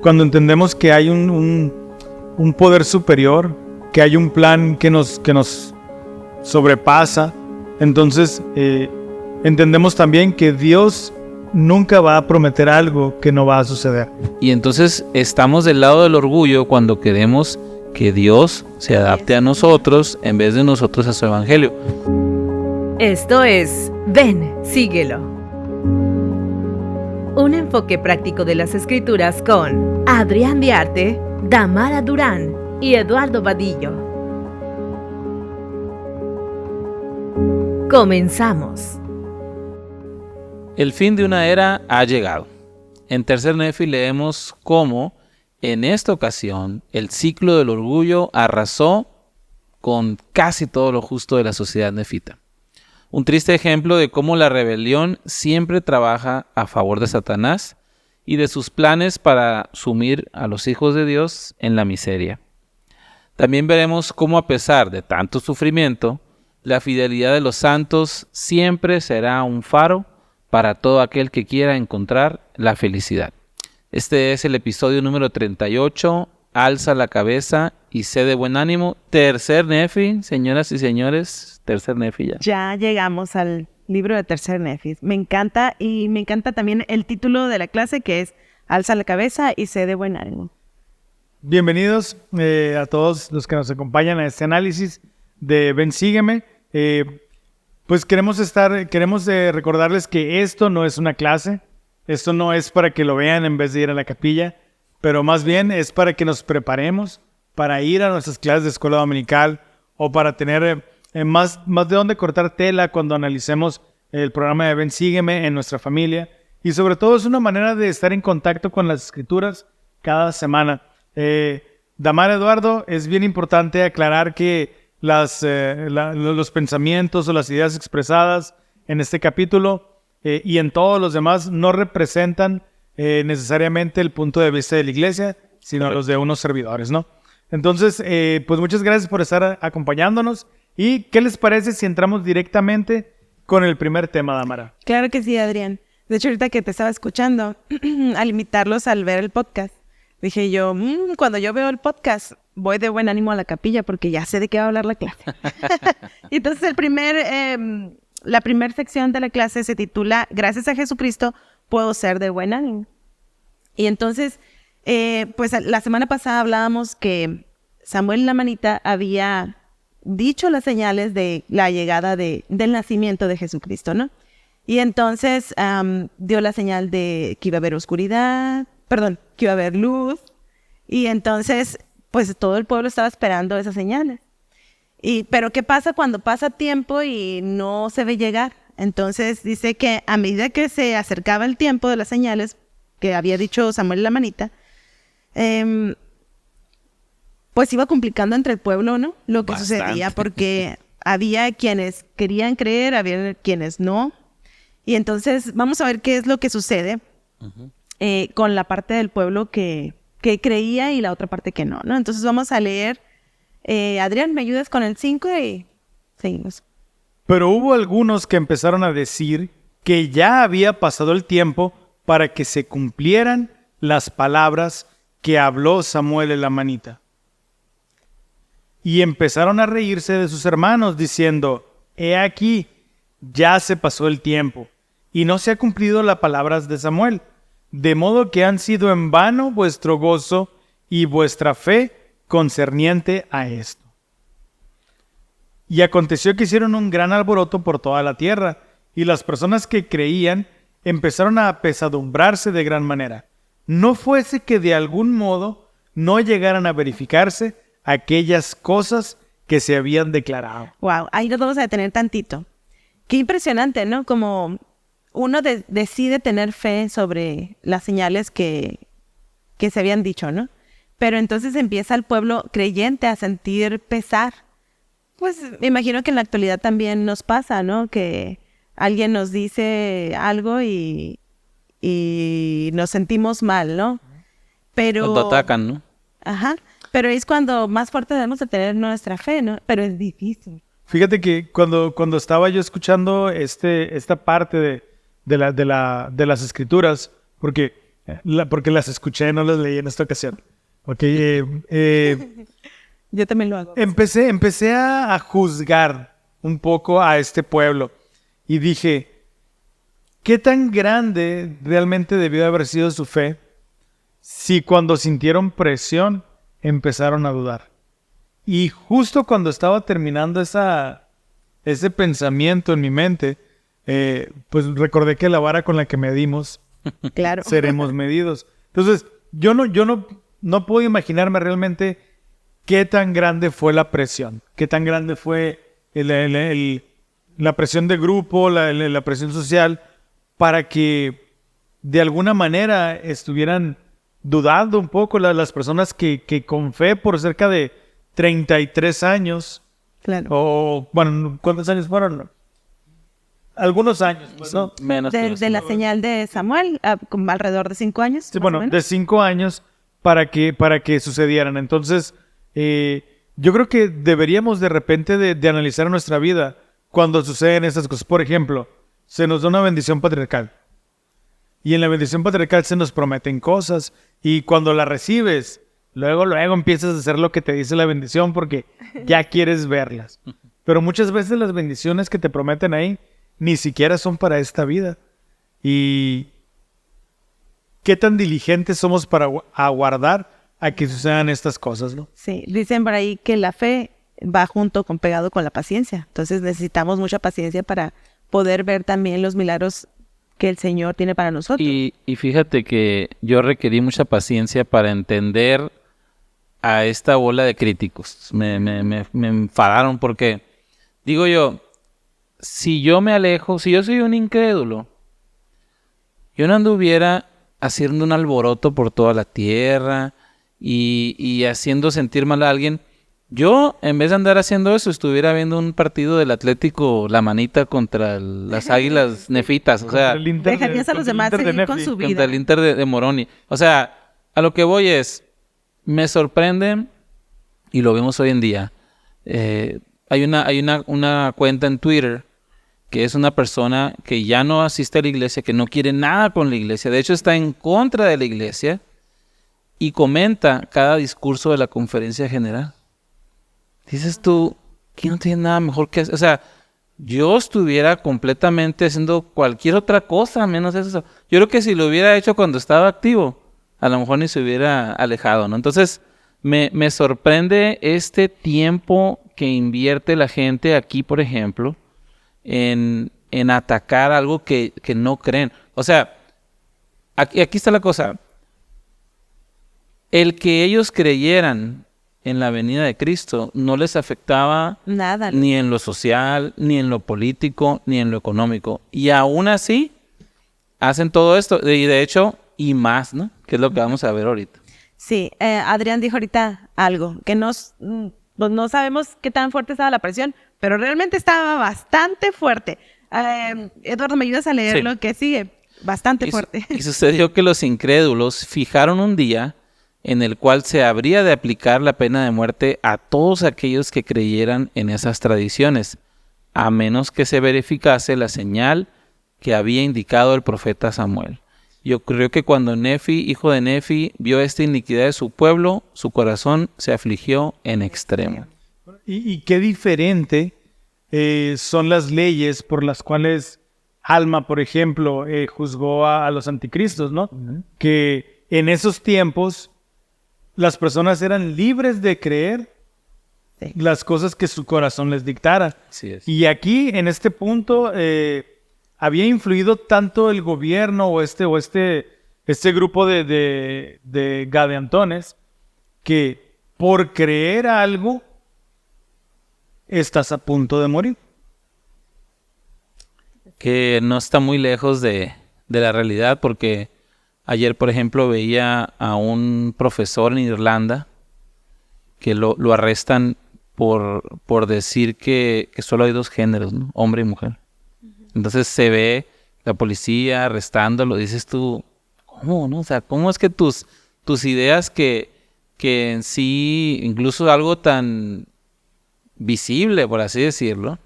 cuando entendemos que hay un poder superior, que hay un plan que nos sobrepasa, entonces entendemos también que Dios nunca va a prometer algo que no va a suceder. Y entonces estamos del lado del orgullo cuando queremos que Dios se adapte a nosotros en vez de nosotros a su evangelio. Esto es Ven, síguelo. Un enfoque práctico de las Escrituras con Adrián Diarte, Damara Durán y Eduardo Vadillo. Comenzamos. El fin de una era ha llegado. En Tercer Nefi leemos cómo, en esta ocasión, el ciclo del orgullo arrasó con casi todo lo justo de la sociedad nefita. Un triste ejemplo de cómo la rebelión siempre trabaja a favor de Satanás y de sus planes para sumir a los hijos de Dios en la miseria. También veremos cómo, a pesar de tanto sufrimiento, la fidelidad de los santos siempre será un faro para todo aquel que quiera encontrar la felicidad. Este es el episodio número 38, Alza la cabeza y sé de buen ánimo. Tercer Nefi, señoras y señores, Tercer Nefi ya. Ya llegamos al libro de Tercer Nefi. Me encanta, y me encanta también el título de la clase, que es Alza la cabeza y sé de buen ánimo. Bienvenidos a todos los que nos acompañan a este análisis de Ven, sígueme. Pues queremos recordarles que esto no es una clase, esto no es para que lo vean en vez de ir a la capilla, pero más bien es para que nos preparemos para ir a nuestras clases de escuela dominical o para tener más de dónde cortar tela cuando analicemos el programa de Ven, sígueme en nuestra familia. Y sobre todo es una manera de estar en contacto con las Escrituras cada semana. Damar, Eduardo, es bien importante aclarar que los pensamientos o las ideas expresadas en este capítulo y en todos los demás no representan necesariamente el punto de vista de la iglesia, sino los de unos servidores, ¿no? Entonces, pues muchas gracias por estar acompañándonos. ¿Y qué les parece si entramos directamente con el primer tema, Damara? Claro que sí, Adrián. De hecho, ahorita que te estaba escuchando, al invitarlos al ver el podcast, dije yo, cuando yo veo el podcast, voy de buen ánimo a la capilla porque ya sé de qué va a hablar la clase. Y entonces la primera sección de la clase se titula Gracias a Jesucristo puedo ser de buen ánimo. Y entonces, pues la semana pasada hablábamos que Samuel la Manita había dicho las señales de la llegada del nacimiento de Jesucristo, ¿no? Y entonces dio la señal de que iba a haber que iba a haber luz. Y entonces, pues todo el pueblo estaba esperando esas señales. Pero ¿qué pasa cuando pasa tiempo y no se ve llegar? Entonces dice que a medida que se acercaba el tiempo de las señales que había dicho Samuel la Manita, pues iba complicando entre el pueblo, ¿no? Lo que Bastante. sucedía, porque había quienes querían creer, había quienes no. Y entonces vamos a ver qué es lo que sucede con la parte del pueblo que creía y la otra parte que no, ¿no? Entonces vamos a leer. Adrián, ¿me ayudas con el 5 y seguimos? Pero hubo algunos que empezaron a decir que ya había pasado el tiempo para que se cumplieran las palabras que habló Samuel el Amanita. Y empezaron a reírse de sus hermanos, diciendo, he aquí, ya se pasó el tiempo, y no se ha cumplido las palabras de Samuel, de modo que han sido en vano vuestro gozo y vuestra fe concerniente a esto. Y aconteció que hicieron un gran alboroto por toda la tierra, y las personas que creían empezaron a apesadumbrarse de gran manera. No fuese que de algún modo no llegaran a verificarse aquellas cosas que se habían declarado. Wow, ahí nos vamos a detener tantito. Qué impresionante, ¿no? Como uno decide tener fe sobre las señales que se habían dicho, ¿no? Pero entonces empieza el pueblo creyente a sentir pesar. Pues me imagino que en la actualidad también nos pasa, ¿no? Que alguien nos dice algo y nos sentimos mal, ¿no? Pero Cuando atacan, ¿no? Ajá. Pero es cuando más fuerte debemos de tener nuestra fe, ¿no? Pero es difícil. Fíjate que cuando estaba yo escuchando esta parte de las Escrituras, porque porque las escuché, no las leí en esta ocasión. Ok, Yo también lo hago. empecé a juzgar un poco a este pueblo y dije, ¿qué tan grande realmente debió de haber sido su fe si cuando sintieron presión empezaron a dudar? Y justo cuando estaba terminando ese pensamiento en mi mente, pues recordé que la vara con la que medimos Claro. seremos medidos. Entonces, yo no puedo imaginarme realmente qué tan grande fue la presión, qué tan grande fue la presión de grupo, la presión social, para que de alguna manera estuvieran dudando un poco las personas que con fe por cerca de 33 años, Claro. o bueno, ¿cuántos años fueron? Algunos años, pues, ¿no? Menos que De la señal de Samuel, como alrededor de 5 años. Sí, más o bueno, menos. de 5 años para que sucedieran. Entonces, yo creo que deberíamos de repente de analizar nuestra vida cuando suceden estas cosas. Por ejemplo, se nos da una bendición patriarcal. Y en la bendición patriarcal se nos prometen cosas. Y cuando la recibes, luego empiezas a hacer lo que te dice la bendición porque ya quieres verlas. Pero muchas veces las bendiciones que te prometen ahí ni siquiera son para esta vida. Y qué tan diligentes somos para aguardar a que sucedan estas cosas, ¿no? Sí, dicen por ahí que la fe va pegado con la paciencia. Entonces necesitamos mucha paciencia para poder ver también los milagros que el Señor tiene para nosotros. Y fíjate que yo requerí mucha paciencia para entender a esta bola de críticos. Me enfadaron porque, digo yo, si yo me alejo, si yo soy un incrédulo, yo no anduviera haciendo un alboroto por toda la tierra y haciendo sentir mal a alguien. Yo, en vez de andar haciendo eso, estuviera viendo un partido del Atlético La Manita contra las Águilas Nefitas. O sea, Dejarías a los demás seguir con su vida. contra el Inter de Moroni. O sea, a lo que voy es, me sorprende, y lo vemos hoy en día, hay una cuenta en Twitter que es una persona que ya no asiste a la iglesia, que no quiere nada con la iglesia, de hecho está en contra de la iglesia, y comenta cada discurso de la conferencia general. Dices tú, que no tiene nada mejor que hacer. O sea, yo estuviera completamente haciendo cualquier otra cosa, menos eso. Yo creo que si lo hubiera hecho cuando estaba activo, a lo mejor ni se hubiera alejado, ¿no? Entonces, me sorprende este tiempo que invierte la gente aquí, por ejemplo, en atacar algo que no creen. O sea, aquí está la cosa. El que ellos creyeran en la venida de Cristo no les afectaba Nada. ni en lo social, ni en lo político, ni en lo económico. Y aún así, hacen todo esto. Y de hecho, y más, ¿no? Que es lo que vamos a ver ahorita. Sí, Adrián dijo ahorita algo, que no sabemos qué tan fuerte estaba la presión, pero realmente estaba bastante fuerte. Eduardo, ¿me ayudas a leer lo que sigue? Bastante fuerte. Y sucedió que los incrédulos fijaron un día en el cual se habría de aplicar la pena de muerte a todos aquellos que creyeran en esas tradiciones, a menos que se verificase la señal que había indicado el profeta Samuel. Y ocurrió que cuando Nefi, hijo de Nefi, vio esta iniquidad de su pueblo, su corazón se afligió en extremo. Y qué diferente son las leyes por las cuales Alma, por ejemplo, juzgó a los anticristos, ¿no? Uh-huh. Que en esos tiempos las personas eran libres de creer las cosas que su corazón les dictara. Así es. Y aquí, en este punto, había influido tanto el gobierno o este grupo de gadeantones que por creer algo estás a punto de morir. Que no está muy lejos de la realidad, porque ayer, por ejemplo, veía a un profesor en Irlanda que lo arrestan por decir que solo hay dos géneros, ¿no? Hombre y mujer. Entonces se ve la policía arrestándolo, dices tú, ¿cómo, no? O sea, ¿cómo es que tus ideas que en sí, incluso algo tan visible, por así decirlo,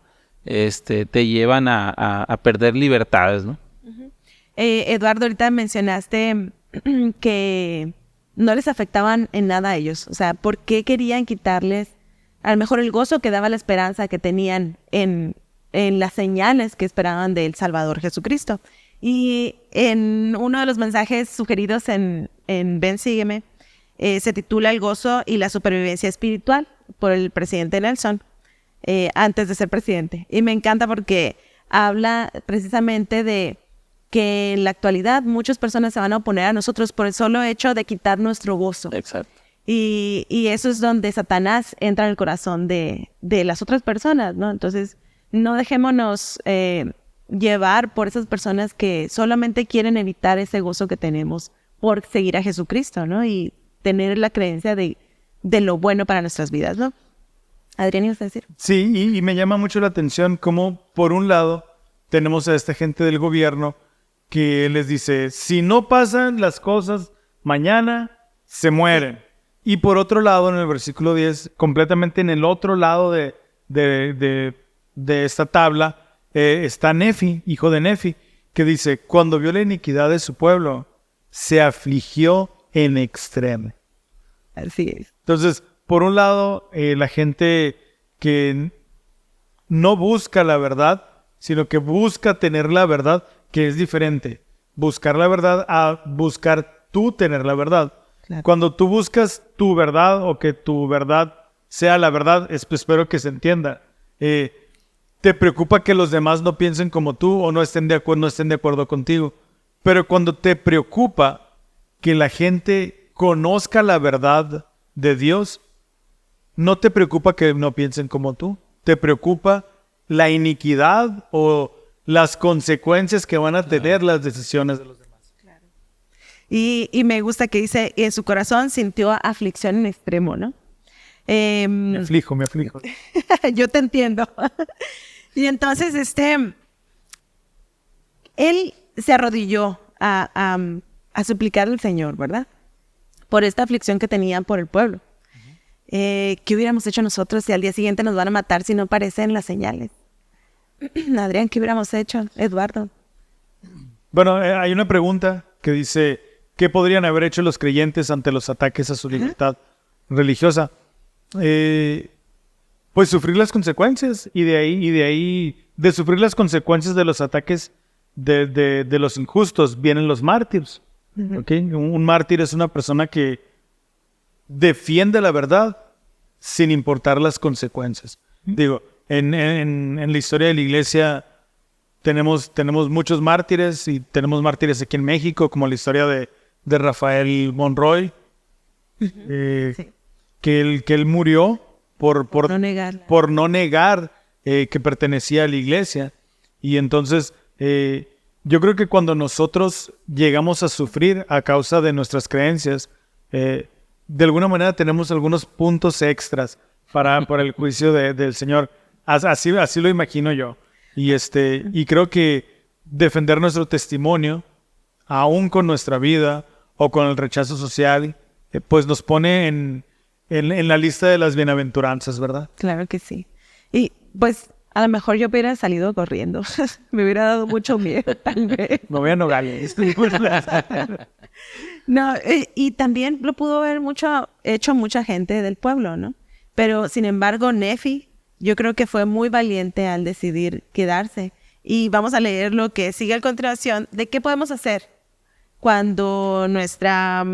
te llevan a perder libertades, ¿no? Eduardo, ahorita mencionaste que no les afectaban en nada a ellos. O sea, ¿por qué querían quitarles a lo mejor el gozo que daba la esperanza que tenían en las señales que esperaban del Salvador Jesucristo? Y en uno de los mensajes sugeridos en Ven, Sígueme, se titula El gozo y la supervivencia espiritual, por el presidente Nelson, antes de ser presidente. Y me encanta porque habla precisamente de que en la actualidad muchas personas se van a oponer a nosotros por el solo hecho de quitar nuestro gozo. Exacto. Y eso es donde Satanás entra en el corazón de las otras personas, ¿no? Entonces, no dejémonos llevar por esas personas que solamente quieren evitar ese gozo que tenemos por seguir a Jesucristo, ¿no? Y tener la creencia de lo bueno para nuestras vidas, ¿no? Adrián, ¿ibas a decir? Sí, y me llama mucho la atención cómo, por un lado, tenemos a esta gente del gobierno que les dice, si no pasan las cosas mañana, se mueren. Y por otro lado, en el versículo 10, completamente en el otro lado de esta tabla, está Nefi, hijo de Nefi, que dice, cuando vio la iniquidad de su pueblo, se afligió en extremo. Así es. Entonces, por un lado, la gente que no busca la verdad, sino que busca tener la verdad, que es diferente. Buscar la verdad a buscar tú tener la verdad. Claro. Cuando tú buscas tu verdad o que tu verdad sea la verdad, espero que se entienda. Te preocupa que los demás no piensen como tú o no estén de acuerdo contigo. Pero cuando te preocupa que la gente conozca la verdad de Dios, no te preocupa que no piensen como tú. Te preocupa la iniquidad o las consecuencias que van a tener las decisiones de los demás. Claro. Y me gusta que dice, en su corazón sintió aflicción en extremo, ¿no? Me aflijo. Yo te entiendo. Y entonces, él se arrodilló a suplicar al Señor, ¿verdad? Por esta aflicción que tenían por el pueblo. ¿Qué hubiéramos hecho nosotros si al día siguiente nos van a matar si no aparecen las señales? Adrián, ¿qué hubiéramos hecho? Eduardo. Bueno, hay una pregunta que dice, ¿qué podrían haber hecho los creyentes ante los ataques a su libertad religiosa? Pues sufrir las consecuencias y de sufrir las consecuencias de los ataques de los injustos vienen los mártires. ¿Okay? Un mártir es una persona que defiende la verdad sin importar las consecuencias. Digo, en la historia de la iglesia tenemos muchos mártires y tenemos mártires aquí en México, como la historia de Rafael Monroy, Sí. que él murió por no negar que pertenecía a la iglesia. Y entonces yo creo que cuando nosotros llegamos a sufrir a causa de nuestras creencias, de alguna manera tenemos algunos puntos extras para el juicio del Señor. Así lo imagino yo. Y creo que defender nuestro testimonio, aún con nuestra vida o con el rechazo social, pues nos pone en la lista de las bienaventuranzas, ¿verdad? Claro que sí. Y pues a lo mejor yo hubiera salido corriendo. Me hubiera dado mucho miedo, tal vez. Me voy a Nogales. No, y también lo pudo haber hecho mucha gente del pueblo, ¿no? Pero sin embargo, Nefi, yo creo que fue muy valiente al decidir quedarse. Y vamos a leer lo que sigue a continuación de qué podemos hacer cuando nuestra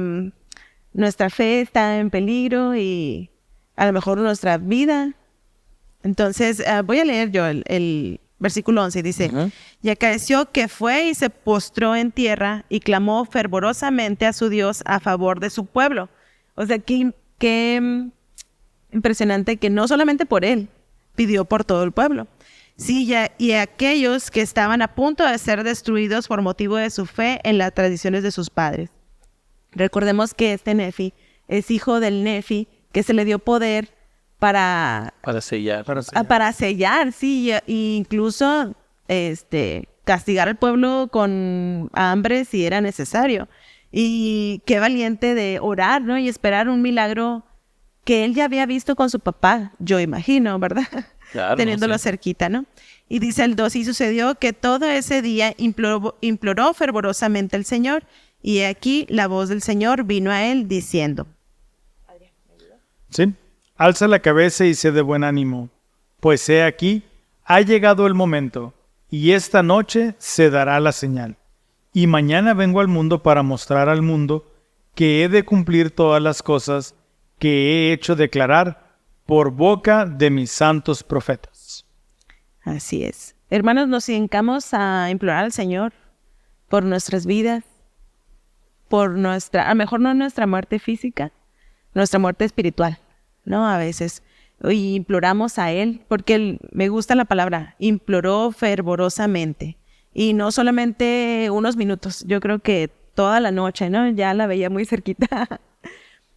fe está en peligro y a lo mejor nuestra vida. Entonces, voy a leer yo el versículo 11. Dice, Y acaeció que fue y se postró en tierra y clamó fervorosamente a su Dios a favor de su pueblo. O sea, qué impresionante que no solamente por él, pidió por todo el pueblo. Sí, y aquellos que estaban a punto de ser destruidos por motivo de su fe en las tradiciones de sus padres. Recordemos que este Nefi es hijo del Nefi, que se le dio poder para sellar. Para sellar, sí, e incluso castigar al pueblo con hambre si era necesario. Y qué valiente de orar, ¿no? Y esperar un milagro que él ya había visto con su papá, yo imagino, ¿verdad? Claro, teniéndolo sí. cerquita, ¿no? Y dice el 2, y sucedió que todo ese día imploró fervorosamente al Señor, Y he aquí la voz del Señor vino a él diciendo. ¿Sí? Alza la cabeza y sé de buen ánimo, pues he aquí, ha llegado el momento, y esta noche se dará la señal. Y mañana vengo al mundo para mostrar al mundo que he de cumplir todas las cosas que he hecho declarar por boca de mis santos profetas. Así es. Hermanos, nos dedicamos a implorar al Señor por nuestras vidas, por nuestra, a lo mejor no nuestra muerte física, nuestra muerte espiritual, ¿no? A veces. Y imploramos a Él, porque me gusta la palabra, imploró fervorosamente. Y no solamente unos minutos, yo creo que toda la noche, ¿no? Ya la veía muy cerquita.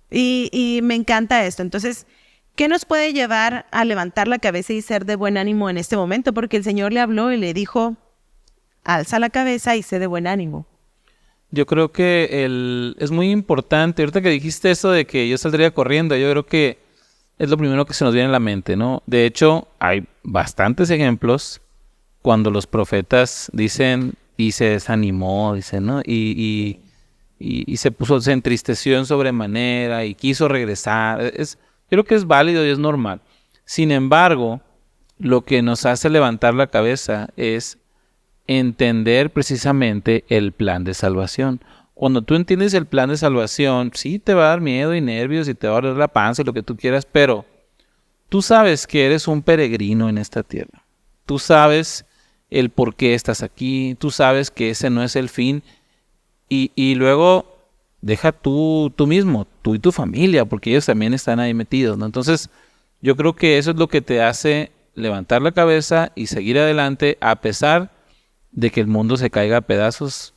y me encanta esto. Entonces, ¿qué nos puede llevar a levantar la cabeza y ser de buen ánimo en este momento? Porque el Señor le habló y le dijo, alza la cabeza y sé de buen ánimo. Yo creo que es muy importante, ahorita que dijiste eso de que yo saldría corriendo, yo creo que es lo primero que se nos viene a la mente, ¿no? De hecho, hay bastantes ejemplos cuando los profetas dicen y se desanimó, dicen, ¿no? Y se entristeció en sobremanera y quiso regresar. Yo creo que es válido y es normal. Sin embargo, lo que nos hace levantar la cabeza es entender precisamente el plan de salvación. Cuando tú entiendes el plan de salvación, sí te va a dar miedo y nervios y te va a doler la panza y lo que tú quieras, pero tú sabes que eres un peregrino en esta tierra. Tú sabes el por qué estás aquí, tú sabes que ese no es el fin y luego deja tú mismo, tú y tu familia, porque ellos también están ahí metidos, ¿no? Entonces, yo creo que eso es lo que te hace levantar la cabeza y seguir adelante a pesar de que el mundo se caiga a pedazos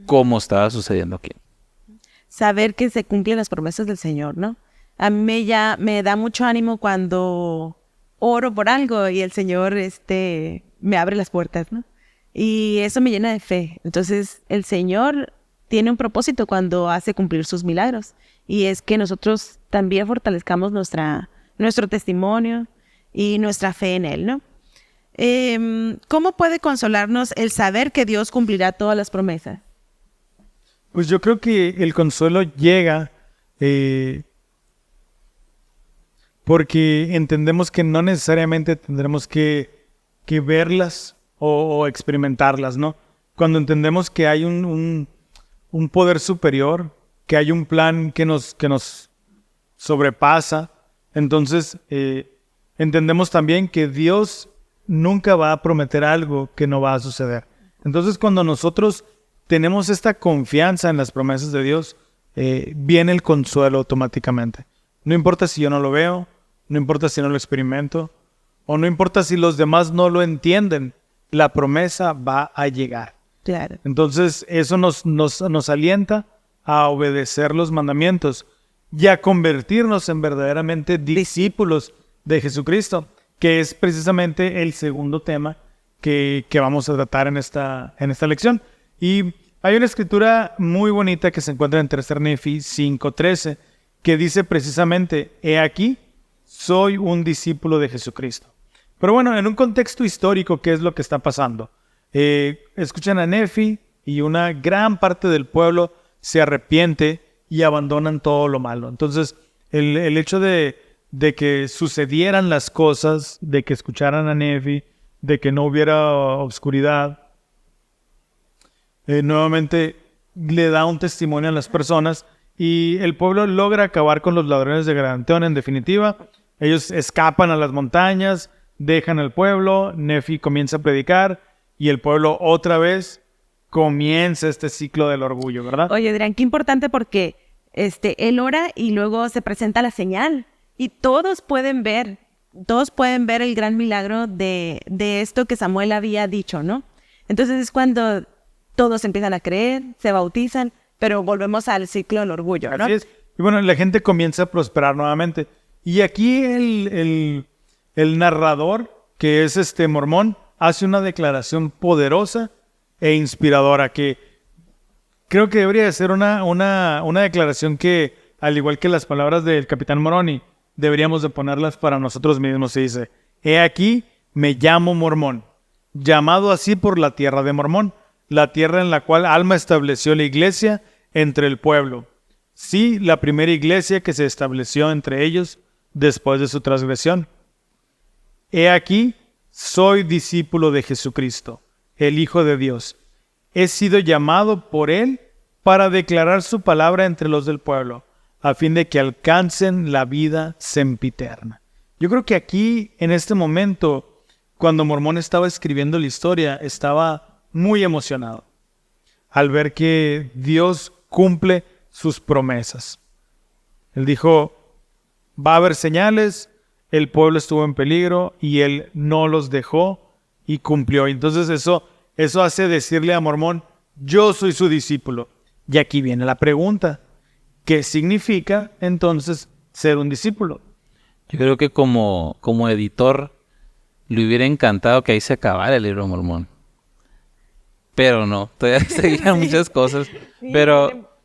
como estaba sucediendo aquí. Saber que se cumplen las promesas del Señor, ¿no? A mí me da mucho ánimo cuando oro por algo y el Señor me abre las puertas, ¿no? Y eso me llena de fe. Entonces, el Señor tiene un propósito cuando hace cumplir sus milagros. Y es que nosotros también fortalezcamos nuestro testimonio y nuestra fe en Él, ¿no? ¿Cómo puede consolarnos el saber que Dios cumplirá todas las promesas? Pues yo creo que el consuelo llega porque entendemos que no necesariamente tendremos que verlas o experimentarlas, ¿no? Cuando entendemos que hay un poder superior, que hay un plan que nos sobrepasa, entonces entendemos también que Dios nunca va a prometer algo que no va a suceder. Entonces, cuando nosotros tenemos esta confianza en las promesas de Dios, viene el consuelo automáticamente. No importa si yo no lo veo, no importa si no lo experimento, o no importa si los demás no lo entienden, la promesa va a llegar. Claro. Entonces, eso nos alienta a obedecer los mandamientos y a convertirnos en verdaderamente discípulos de Jesucristo, que es precisamente el segundo tema que vamos a tratar en esta lección. Y hay una escritura muy bonita que se encuentra en 3 Nefi 5:13, que dice precisamente, he aquí, soy un discípulo de Jesucristo. Pero bueno, en un contexto histórico, ¿qué es lo que está pasando? Escuchan a Nefi y una gran parte del pueblo se arrepiente y abandonan todo lo malo. Entonces, el hecho de que sucedieran las cosas, de que escucharan a Nefi, de que no hubiera oscuridad, nuevamente le da un testimonio a las personas y el pueblo logra acabar con los ladrones de Granteón. En definitiva, ellos escapan a las montañas, dejan el pueblo, Nefi comienza a predicar y el pueblo otra vez comienza este ciclo del orgullo, ¿verdad? Oye, Adrián, qué importante porque él ora y luego se presenta la señal y todos pueden ver el gran milagro de esto que Samuel había dicho, ¿no? Entonces es cuando todos empiezan a creer, se bautizan, pero volvemos al ciclo del orgullo, ¿no? Así es. Y bueno, la gente comienza a prosperar nuevamente. Y aquí el narrador, que es mormón, hace una declaración poderosa e inspiradora que creo que debería de ser una declaración que, al igual que las palabras del capitán Moroni, deberíamos de ponerlas para nosotros mismos. Se dice, he aquí, me llamo Mormón, llamado así por la tierra de Mormón, la tierra en la cual Alma estableció la iglesia entre el pueblo. Sí, la primera iglesia que se estableció entre ellos después de su transgresión. He aquí, soy discípulo de Jesucristo, el Hijo de Dios. He sido llamado por Él para declarar su palabra entre los del pueblo, a fin de que alcancen la vida sempiterna. Yo creo que aquí, en este momento, cuando Mormón estaba escribiendo la historia, estaba muy emocionado al ver que Dios cumple sus promesas. Él dijo, va a haber señales, el pueblo estuvo en peligro y él no los dejó y cumplió. Entonces eso hace decirle a Mormón, yo soy su discípulo. Y aquí viene la pregunta, ¿qué significa entonces ser un discípulo? Yo creo que como editor le hubiera encantado que ahí se acabara el libro de Mormón. Pero no, todavía seguían muchas cosas.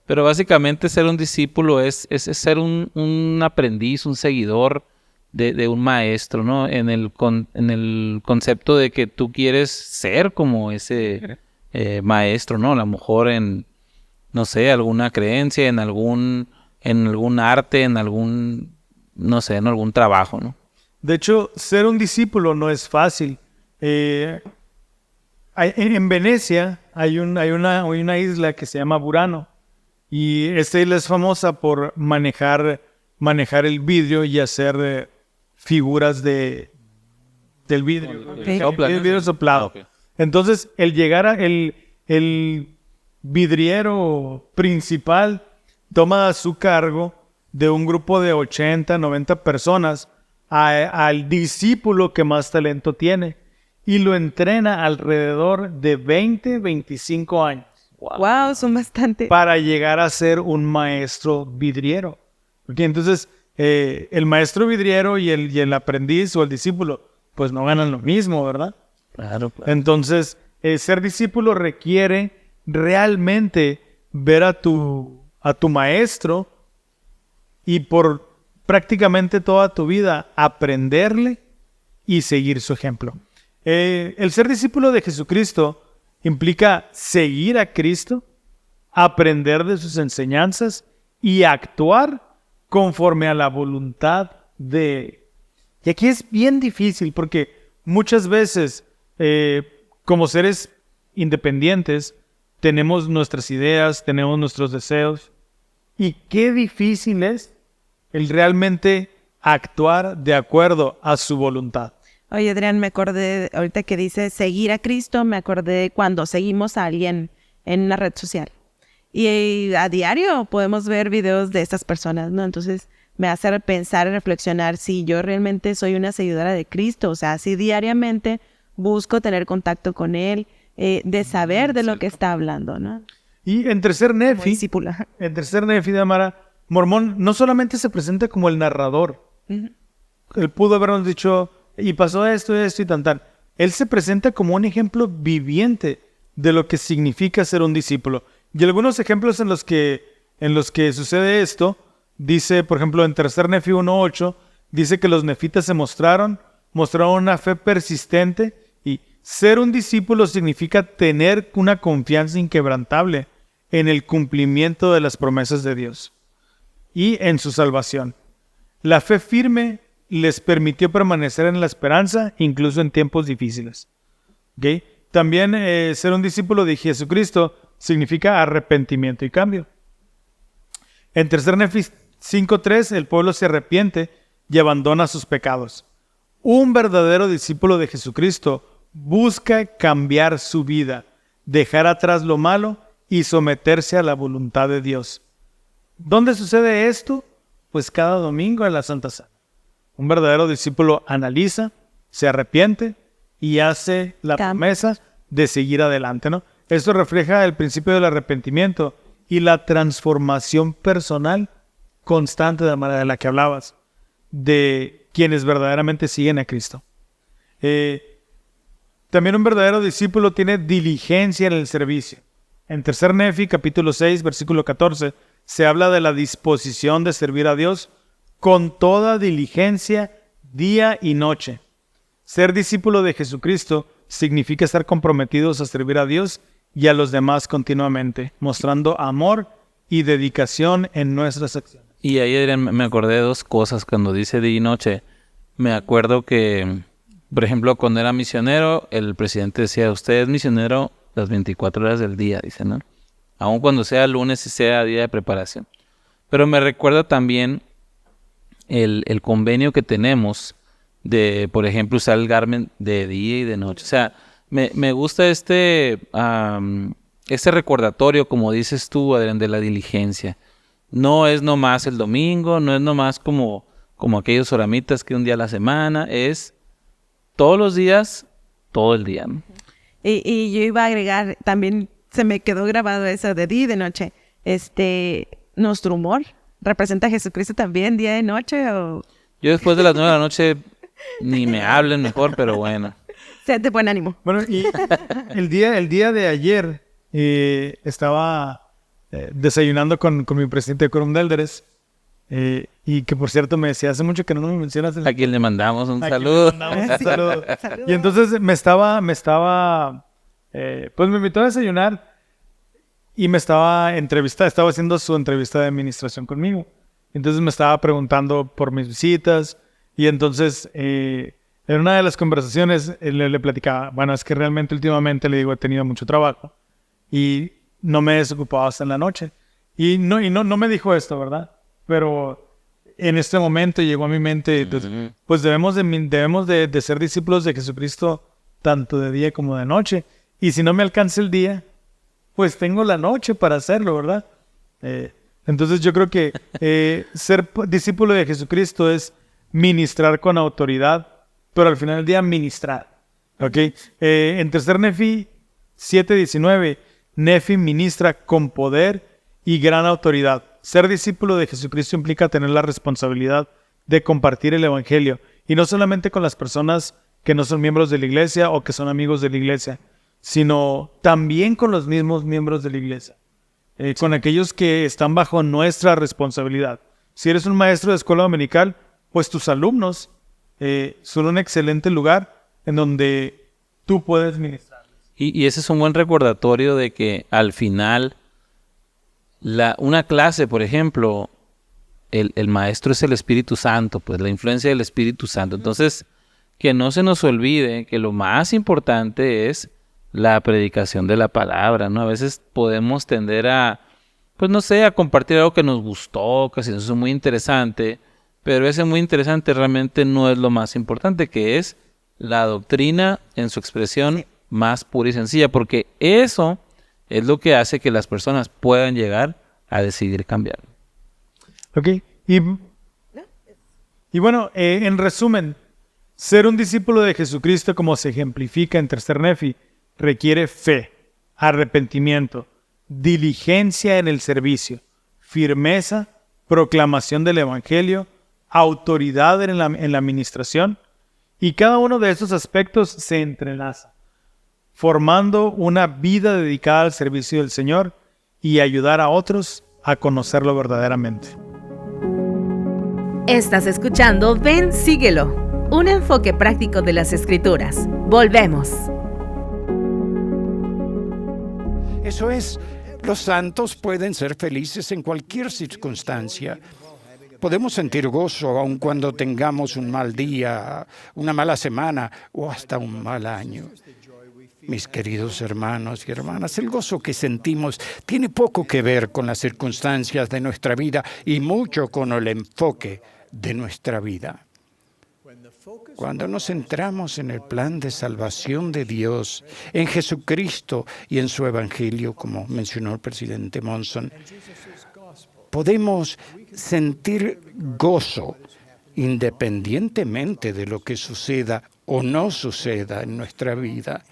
Pero básicamente ser un discípulo es ser un aprendiz, un seguidor de un maestro, ¿no? En el concepto de que tú quieres ser como ese maestro, ¿no? A lo mejor en, no sé, alguna creencia, en algún arte, en algún, no sé, en algún trabajo, ¿no? De hecho, ser un discípulo no es fácil. En Venecia hay una isla que se llama Burano. Y esta isla es famosa por manejar el vidrio y hacer figuras del vidrio. Okay. El vidrio soplado. Okay. Entonces, el vidriero principal toma a su cargo de un grupo de 80, 90 personas al discípulo que más talento tiene y lo entrena alrededor de 20, 25 años. Wow, son bastante. Para llegar a ser un maestro vidriero. Porque entonces el maestro vidriero y el aprendiz o el discípulo pues no ganan lo mismo, ¿verdad? Claro. Entonces ser discípulo requiere realmente ver a tu maestro y por prácticamente toda tu vida aprenderle y seguir su ejemplo. El ser discípulo de Jesucristo implica seguir a Cristo, aprender de sus enseñanzas y actuar conforme a la voluntad de Él. Y aquí es bien difícil porque muchas veces como seres independientes tenemos nuestras ideas, tenemos nuestros deseos y qué difícil es el realmente actuar de acuerdo a su voluntad. Oye, Adrián, me acordé, ahorita que dices seguir a Cristo, me acordé de cuando seguimos a alguien en una red social. Y a diario podemos ver videos de estas personas, ¿no? Entonces me hace pensar y reflexionar si yo realmente soy una seguidora de Cristo. O sea, si diariamente busco tener contacto con Él, de saber de lo que está hablando, ¿no? Y en Tercer Nefi, Discípula. en Tercer Nefi, Damara, Mormón no solamente se presenta como el narrador. Uh-huh. Él pudo habernos dicho, y pasó esto y tan. Él se presenta como un ejemplo viviente de lo que significa ser un discípulo. Y algunos ejemplos en los que sucede esto, dice, por ejemplo, en Tercer Nefi 1.8, dice que los nefitas se mostraron una fe persistente y ser un discípulo significa tener una confianza inquebrantable en el cumplimiento de las promesas de Dios y en su salvación. La fe firme les permitió permanecer en la esperanza, incluso en tiempos difíciles. ¿Okay? También ser un discípulo de Jesucristo significa arrepentimiento y cambio. En Tercer Nefi 5.3, el pueblo se arrepiente y abandona sus pecados. Un verdadero discípulo de Jesucristo busca cambiar su vida, dejar atrás lo malo y someterse a la voluntad de Dios. ¿Dónde sucede esto? Pues cada domingo en la Santa Cena. Un verdadero discípulo analiza, se arrepiente y hace la promesa de seguir adelante, ¿no? Esto refleja el principio del arrepentimiento y la transformación personal constante de la manera de la que hablabas, de quienes verdaderamente siguen a Cristo. También un verdadero discípulo tiene diligencia en el servicio. En Tercer Nefi, capítulo 6, versículo 14, se habla de la disposición de servir a Dios con toda diligencia, día y noche. Ser discípulo de Jesucristo significa estar comprometidos a servir a Dios y a los demás continuamente, mostrando amor y dedicación en nuestras acciones. Y ahí Adrián, me acordé de dos cosas cuando dice día y noche. Me acuerdo que, por ejemplo, cuando era misionero, el presidente decía, usted es misionero las 24 horas del día, dice, ¿no? Aun cuando sea lunes y sea día de preparación. Pero me recuerda también el convenio que tenemos de, por ejemplo, usar el garment de día y de noche. O sea, me gusta este recordatorio, como dices tú, Adrián, de la diligencia. No es nomás el domingo, no es nomás como aquellos oramitas que un día a la semana, es todos los días, todo el día, ¿no? Y yo iba a agregar, también se me quedó grabado eso de día y de noche. Nuestro humor representa a Jesucristo también, día y noche, o... Yo después de las 9 de la noche ni me hablen mejor, pero bueno. Sea de buen ánimo. Bueno, y el día de ayer estaba desayunando con mi presidente de Quórum de Elders, y que por cierto me decía, hace mucho que no me mencionas. A quien le mandamos un A saludo. quien le mandamos un saludo. Y entonces me estaba pues me invitó a desayunar y me estaba haciendo su entrevista de administración conmigo. Entonces me estaba preguntando por mis visitas y entonces en una de las conversaciones le platicaba, bueno, es que realmente últimamente, le digo, he tenido mucho trabajo y no me he desocupado hasta en la noche. Y no me dijo esto, ¿verdad? Pero en este momento llegó a mi mente, pues debemos de ser discípulos de Jesucristo tanto de día como de noche. Y si no me alcanza el día, pues tengo la noche para hacerlo, ¿verdad? Entonces yo creo que ser discípulo de Jesucristo es ministrar con autoridad, pero al final del día ministrar. ¿Ok? En 3 Nefi 7:19, Nefi ministra con poder y gran autoridad. Ser discípulo de Jesucristo implica tener la responsabilidad de compartir el evangelio, y no solamente con las personas que no son miembros de la iglesia o que son amigos de la iglesia, sino también con los mismos miembros de la iglesia, con aquellos que están bajo nuestra responsabilidad. Si eres un maestro de escuela dominical, pues tus alumnos son un excelente lugar en donde tú puedes ministrar. Y ese es un buen recordatorio de que al final, una clase, por ejemplo, el maestro es el Espíritu Santo, pues la influencia del Espíritu Santo. Entonces, que no se nos olvide que lo más importante es la predicación de la palabra, ¿no? A veces podemos tender a, pues no sé, a compartir algo que nos gustó, que eso es muy interesante, pero ese muy interesante realmente no es lo más importante, que es la doctrina en su expresión más pura y sencilla, porque eso es lo que hace que las personas puedan llegar a decidir cambiar. Ok, y bueno, en resumen, ser un discípulo de Jesucristo, como se ejemplifica en 3 Nefi, requiere fe, arrepentimiento, diligencia en el servicio, firmeza, proclamación del evangelio, autoridad en la administración, y cada uno de estos aspectos se entrelaza, formando una vida dedicada al servicio del Señor y ayudar a otros a conocerlo verdaderamente. Estás escuchando Ven, síguelo, un enfoque práctico de las Escrituras. Volvemos. Eso es, los santos pueden ser felices en cualquier circunstancia. Podemos sentir gozo aun cuando tengamos un mal día, una mala semana o hasta un mal año. Mis queridos hermanos y hermanas, el gozo que sentimos tiene poco que ver con las circunstancias de nuestra vida y mucho con el enfoque de nuestra vida. Cuando nos centramos en el plan de salvación de Dios, en Jesucristo y en su Evangelio, como mencionó el presidente Monson, podemos sentir gozo independientemente de lo que suceda o no suceda en nuestra vida.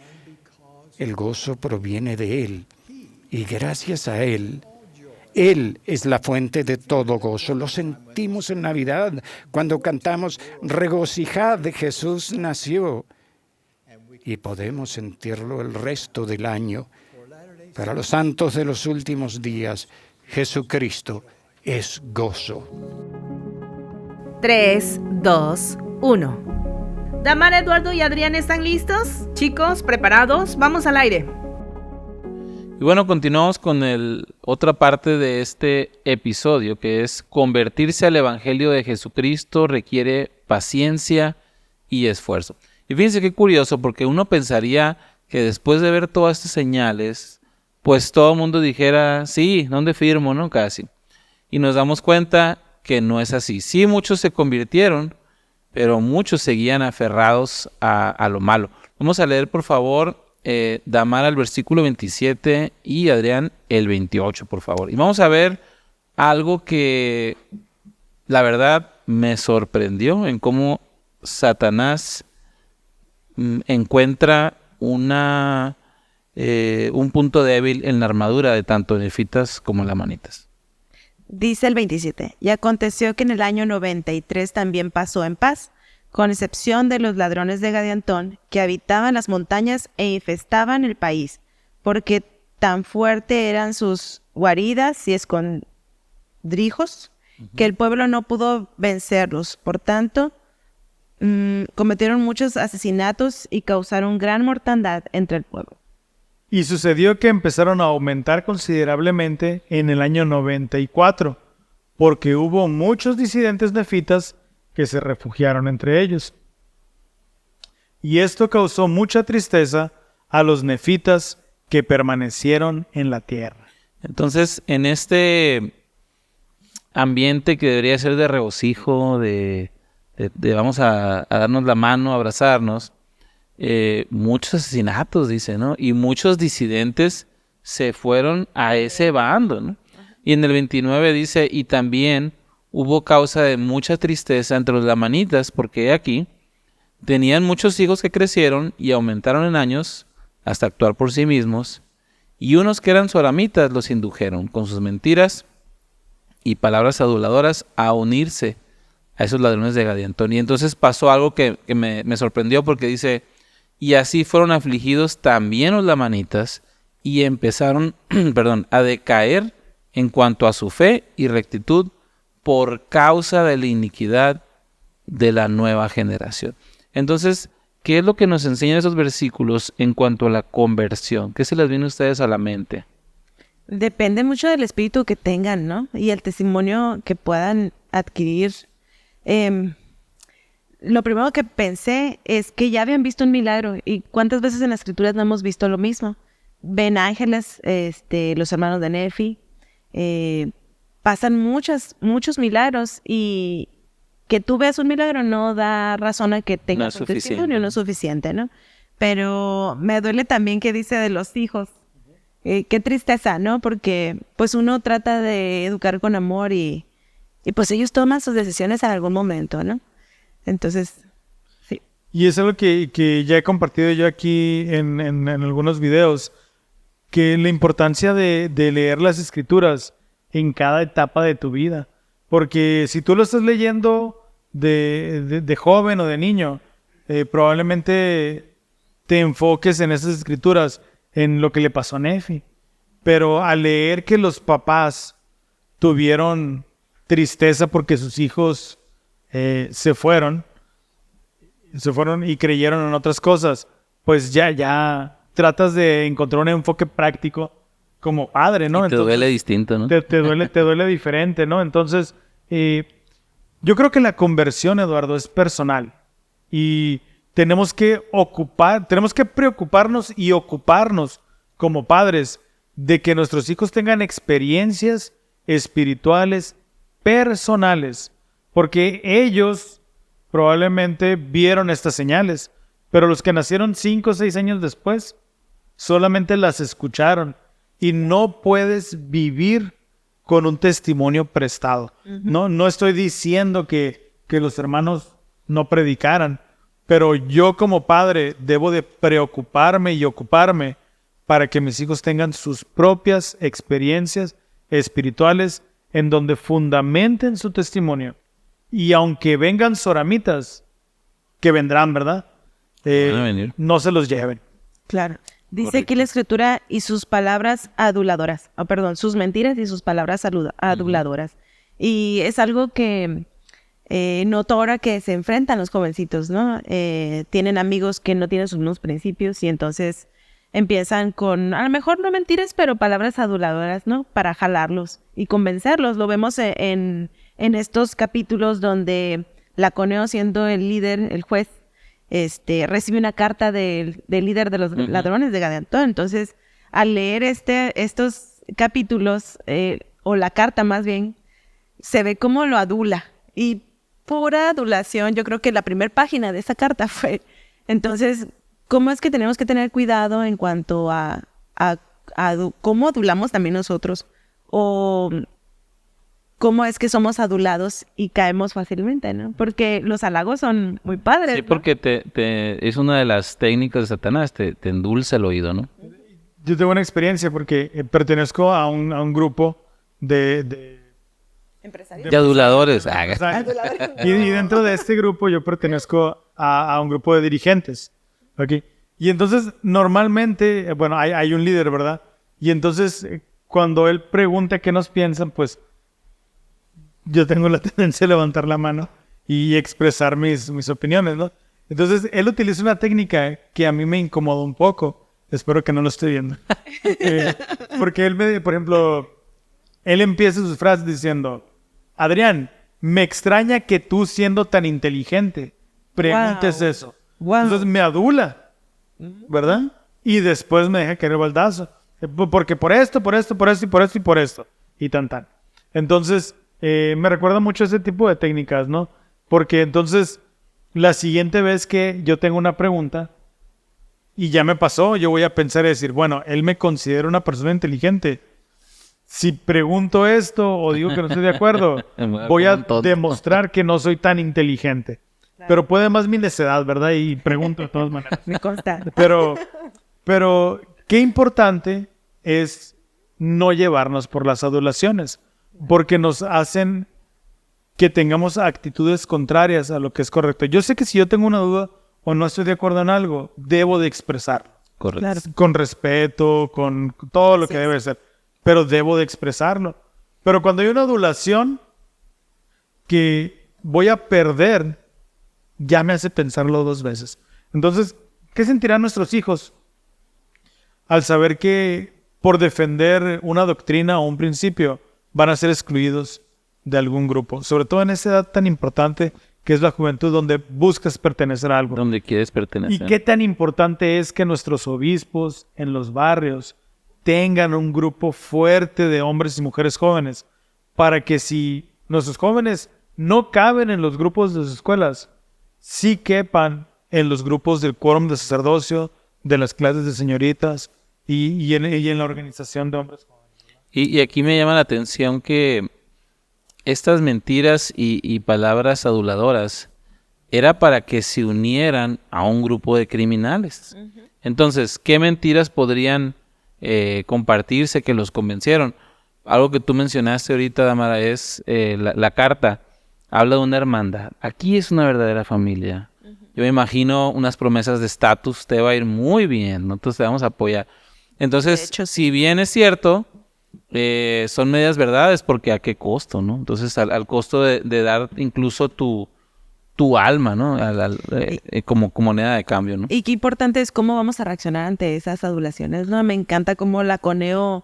El gozo proviene de Él y gracias a Él, Él es la fuente de todo gozo. Lo sentimos en Navidad cuando cantamos Regocijad, Jesús nació, y podemos sentirlo el resto del año. Para los santos de los últimos días, Jesucristo es gozo. 3, 2, 1. Damara, Eduardo y Adrián, ¿están listos? Chicos, ¿preparados? Vamos al aire. Y bueno, continuamos con otra parte de este episodio, que es convertirse al Evangelio de Jesucristo requiere paciencia y esfuerzo. Y fíjense qué curioso, porque uno pensaría que después de ver todas estas señales, pues todo el mundo dijera, sí, ¿dónde firmo? ¿No? Casi. Y nos damos cuenta que no es así. Sí, muchos se convirtieron, pero muchos seguían aferrados a lo malo. Vamos a leer, por favor, Damara, el versículo 27 y Adrián, el 28, por favor. Y vamos a ver algo que, la verdad, me sorprendió en cómo Satanás encuentra un punto débil en la armadura de tanto nefitas como lamanitas. Dice el 27, y aconteció que en el año 93 también pasó en paz, con excepción de los ladrones de Gadiantón, que habitaban las montañas e infestaban el país, porque tan fuerte eran sus guaridas y escondrijos, que el pueblo no pudo vencerlos. Por tanto, cometieron muchos asesinatos y causaron gran mortandad entre el pueblo. Y sucedió que empezaron a aumentar considerablemente en el año 94, porque hubo muchos disidentes nefitas que se refugiaron entre ellos. Y esto causó mucha tristeza a los nefitas que permanecieron en la tierra. Entonces, en este ambiente que debería ser de regocijo, de vamos a darnos la mano, a abrazarnos, muchos asesinatos, dice, ¿no? Y muchos disidentes se fueron a ese bando, ¿no? Y en el 29 dice, y también hubo causa de mucha tristeza entre los lamanitas, porque aquí tenían muchos hijos que crecieron y aumentaron en años hasta actuar por sí mismos, y unos que eran soramitas los indujeron con sus mentiras y palabras aduladoras a unirse a esos ladrones de Gadiantón. Y entonces pasó algo que me sorprendió, porque dice, y así fueron afligidos también los lamanitas y empezaron a decaer en cuanto a su fe y rectitud por causa de la iniquidad de la nueva generación. Entonces, ¿qué es lo que nos enseñan esos versículos en cuanto a la conversión? ¿Qué se les viene a ustedes a la mente? Depende mucho del espíritu que tengan, ¿no? Y el testimonio que puedan adquirir. Lo primero que pensé es que ya habían visto un milagro. ¿Y cuántas veces en las escrituras no hemos visto lo mismo? Ven ángeles, los hermanos de Nefi, pasan muchos milagros, y que tú veas un milagro no da razón a que tengas un testimonio, no es suficiente, ¿no? Pero me duele también que dice de los hijos. Qué tristeza, ¿no? Porque pues uno trata de educar con amor y pues ellos toman sus decisiones en algún momento, ¿no? Entonces, sí. Y es algo que ya he compartido yo aquí en algunos videos, que la importancia de leer las escrituras en cada etapa de tu vida. Porque si tú lo estás leyendo de joven o de niño, probablemente te enfoques en esas escrituras, en lo que le pasó a Nefi. Pero al leer que los papás tuvieron tristeza porque sus hijos se fueron y creyeron en otras cosas, pues ya tratas de encontrar un enfoque práctico como padre, ¿no? Y te duele distinto, ¿no? Te duele diferente, ¿no? Entonces, yo creo que la conversión, Eduardo, es personal. Y tenemos que preocuparnos y ocuparnos como padres de que nuestros hijos tengan experiencias espirituales personales, porque ellos probablemente vieron estas señales, pero los que nacieron 5 o 6 años después solamente las escucharon, y no puedes vivir con un testimonio prestado. Uh-huh. No estoy diciendo que los hermanos no predicaran, pero yo como padre debo de preocuparme y ocuparme para que mis hijos tengan sus propias experiencias espirituales en donde fundamenten su testimonio. Y aunque vengan soramitas, que vendrán, ¿verdad? Van a venir. No se los lleven. Claro. Dice aquí la escritura, y sus palabras aduladoras. Sus mentiras y sus palabras aduladoras. Y es algo que noto ahora que se enfrentan los jovencitos, ¿no? Tienen amigos que no tienen sus mismos principios, y entonces empiezan con, a lo mejor no mentiras, pero palabras aduladoras, ¿no? Para jalarlos y convencerlos. Lo vemos en estos capítulos donde Laconeo, siendo el líder, el juez, recibe una carta del líder de los ladrones de Gadantón. Entonces, al leer estos capítulos, o la carta más bien, se ve cómo lo adula. Y pura adulación, yo creo que la primera página de esa carta fue. Entonces, ¿cómo es que tenemos que tener cuidado en cuanto a cómo adulamos también nosotros? O cómo es que somos adulados y caemos fácilmente, ¿no? Porque los halagos son muy padres, Sí, ¿no? porque es una de las técnicas de Satanás, te endulza el oído, ¿no? Yo tengo una experiencia porque pertenezco a un grupo de De aduladores. o sea, y dentro de este grupo yo pertenezco a un grupo de dirigentes. ¿Ok? Y entonces normalmente, bueno, hay un líder, ¿verdad? Y entonces cuando él pregunta qué nos piensan, pues yo tengo la tendencia a levantar la mano y expresar mis opiniones, ¿no? Entonces él utiliza una técnica que a mí me incomodó un poco. Espero que no lo esté viendo. Porque por ejemplo, él empieza sus frases diciendo: Adrián, me extraña que tú, siendo tan inteligente, preguntes Wow. eso. Wow. Entonces me adula, ¿verdad? Y después me deja caer el baldazo. Porque por esto, y tan. Entonces, me recuerda mucho ese tipo de técnicas, ¿no? Porque entonces, la siguiente vez que yo tengo una pregunta, y ya me pasó, yo voy a pensar y decir, bueno, él me considera una persona inteligente. Si pregunto esto o digo que no estoy de acuerdo, voy a demostrar que no soy tan inteligente. Claro. Pero puede más mi necedad, ¿verdad? Y pregunto de todas maneras. Me consta. Pero qué importante es no llevarnos por las adulaciones, porque nos hacen que tengamos actitudes contrarias a lo que es correcto. Yo sé que si yo tengo una duda o no estoy de acuerdo en algo, debo de expresarlo. Correcto. Claro. Con respeto, con todo lo que debe ser. Pero debo de expresarlo. Pero cuando hay una adulación que voy a perder, ya me hace pensarlo 2 veces. Entonces, ¿qué sentirán nuestros hijos al saber que por defender una doctrina o un principio van a ser excluidos de algún grupo? Sobre todo en esa edad tan importante que es la juventud, donde buscas pertenecer a algo. Donde quieres pertenecer. ¿Y qué tan importante es que nuestros obispos en los barrios tengan un grupo fuerte de hombres y mujeres jóvenes, para que si nuestros jóvenes no caben en los grupos de sus escuelas, sí quepan en los grupos del quórum de sacerdocio, de las clases de señoritas y en la organización de hombres jóvenes? Y aquí me llama la atención que estas mentiras y palabras aduladoras era para que se unieran a un grupo de criminales. Entonces, ¿qué mentiras podrían compartirse que los convencieron? Algo que tú mencionaste ahorita, Damara, es la carta. Habla de una hermandad. Aquí es una verdadera familia. Yo me imagino unas promesas de estatus. Te va a ir muy bien. Nosotros te vamos a apoyar. Entonces, De hecho, si bien es cierto, son medias verdades, porque ¿a qué costo, no? Entonces, al costo de dar incluso tu alma, ¿no? Como moneda de cambio, ¿no? Y qué importante es cómo vamos a reaccionar ante esas adulaciones, ¿no? Me encanta cómo Laconeo,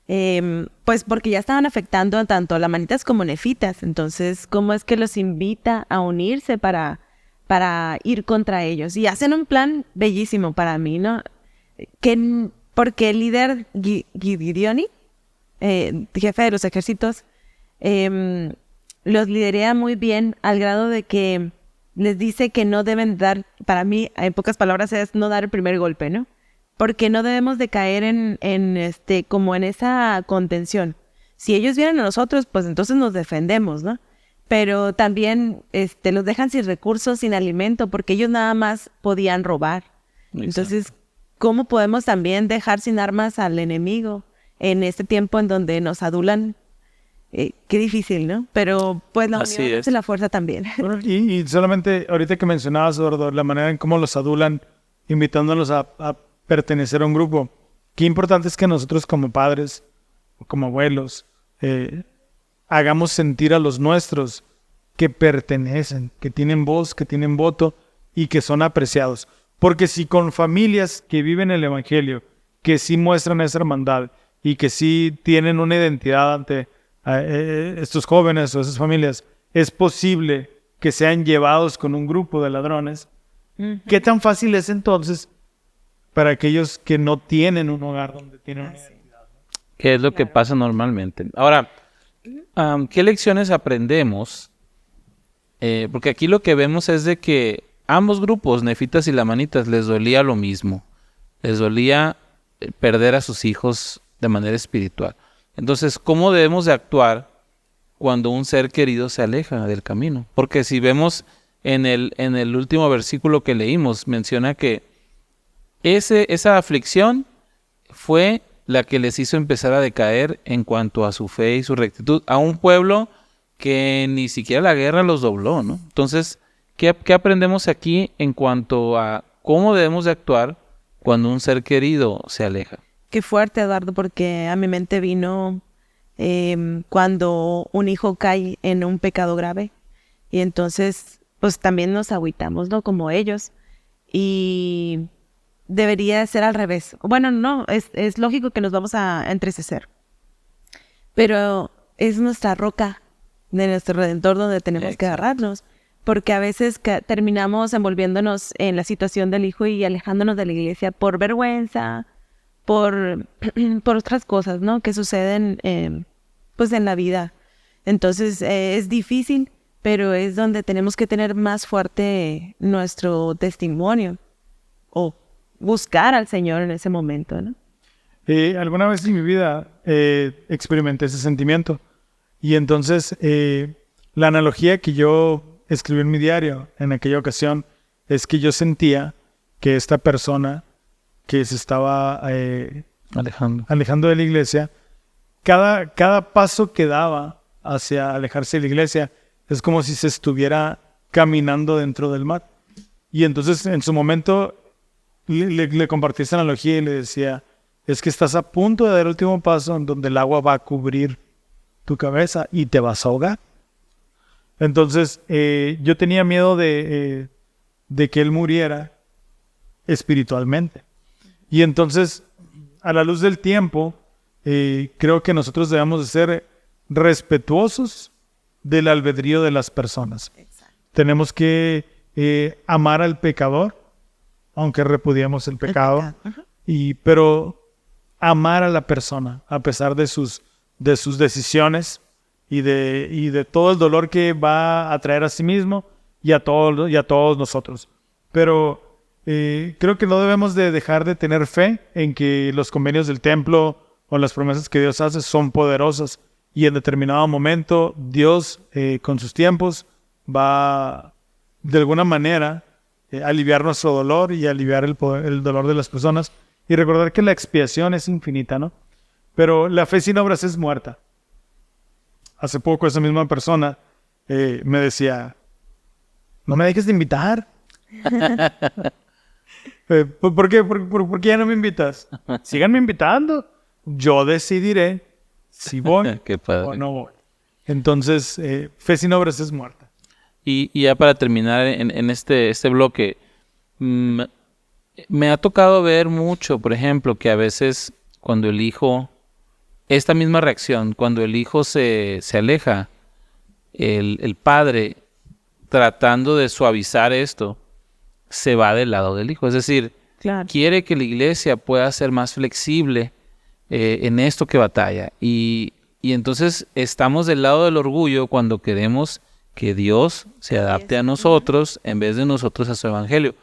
pues porque ya estaban afectando tanto a lamanitas como nefitas. Entonces, cómo es que los invita a unirse para ir contra ellos. Y hacen un plan bellísimo para mí, ¿no? Porque el líder Gideoni, jefe de los ejércitos, los liderea muy bien al grado de que les dice que no deben dar, para mí, en pocas palabras, es no dar el primer golpe, ¿no? Porque no debemos de caer como en esa contención. Si ellos vienen a nosotros, pues entonces nos defendemos, ¿no? Pero también los dejan sin recursos, sin alimento, porque ellos nada más podían robar. Exacto. Entonces, ¿cómo podemos también dejar sin armas al enemigo en este tiempo en donde nos adulan? Qué difícil, ¿no? Pero pues la Así unión es. hace la fuerza también. Bueno, y solamente ahorita que mencionabas, Eduardo, la manera en cómo los adulan, invitándolos a pertenecer a un grupo. Qué importante es que nosotros como padres, o como abuelos, hagamos sentir a los nuestros que pertenecen, que tienen voz, que tienen voto y que son apreciados. Porque si con familias que viven el Evangelio que sí muestran esa hermandad y que sí tienen una identidad ante estos jóvenes o esas familias, es posible que sean llevados con un grupo de ladrones. ¿Qué tan fácil es entonces para aquellos que no tienen un hogar donde tienen una identidad? ¿Qué es lo que pasa normalmente? Ahora, ¿qué lecciones aprendemos? Porque aquí lo que vemos es de que ambos grupos, nefitas y lamanitas, les dolía lo mismo. Les dolía perder a sus hijos de manera espiritual. Entonces, ¿cómo debemos de actuar cuando un ser querido se aleja del camino? Porque si vemos en el último versículo que leímos, menciona que esa aflicción fue la que les hizo empezar a decaer en cuanto a su fe y su rectitud, a un pueblo que ni siquiera la guerra los dobló, ¿no? Entonces, ¿qué aprendemos aquí en cuanto a cómo debemos de actuar cuando un ser querido se aleja? Qué fuerte, Eduardo, porque a mi mente vino cuando un hijo cae en un pecado grave y entonces pues también nos agüitamos, ¿no? Como ellos. Y debería ser al revés. Bueno, no, es lógico que nos vamos a entristecer, pero es nuestra roca de nuestro Redentor donde tenemos que agarrarnos, porque a veces terminamos envolviéndonos en la situación del hijo y alejándonos de la iglesia por vergüenza, por otras cosas, ¿no? Que suceden pues en la vida. Entonces es difícil, pero es donde tenemos que tener más fuerte nuestro testimonio o buscar al Señor en ese momento, ¿no? Alguna vez en mi vida experimenté ese sentimiento. Y entonces la analogía que yo escribí en mi diario en aquella ocasión es que yo sentía que esta persona que se estaba alejando de la iglesia, cada paso que daba hacia alejarse de la iglesia es como si se estuviera caminando dentro del mar. Y entonces en su momento le compartí esa analogía y le decía, es que estás a punto de dar el último paso en donde el agua va a cubrir tu cabeza y te vas a ahogar. Entonces yo tenía miedo de que él muriera espiritualmente. Y entonces, a la luz del tiempo, creo que nosotros debemos de ser respetuosos del albedrío de las personas. Exacto. Tenemos que amar al pecador, aunque repudiemos el pecado, pero amar a la persona a pesar de sus decisiones y de todo el dolor que va a traer a sí mismo y a todos nosotros. Pero creo que no debemos de dejar de tener fe en que los convenios del templo o las promesas que Dios hace son poderosas y en determinado momento Dios con sus tiempos va de alguna manera aliviar nuestro dolor y aliviar el dolor de las personas y recordar que la expiación es infinita, ¿no? Pero la fe sin obras es muerta. Hace poco esa misma persona me decía, no me dejes de invitar. ¿Por qué? ¿Por qué ya no me invitas? Síganme invitando. Yo decidiré si voy o no voy. Entonces, fe sin obras es muerta. Y ya para terminar en este bloque, me ha tocado ver mucho, por ejemplo, que a veces cuando el hijo, esta misma reacción, cuando el hijo se aleja, el padre, tratando de suavizar esto, se va del lado del hijo. Es decir, quiere que la iglesia pueda ser más flexible en esto que batalla. Y entonces estamos del lado del orgullo cuando queremos que Dios se adapte a nosotros en vez de nosotros a su evangelio.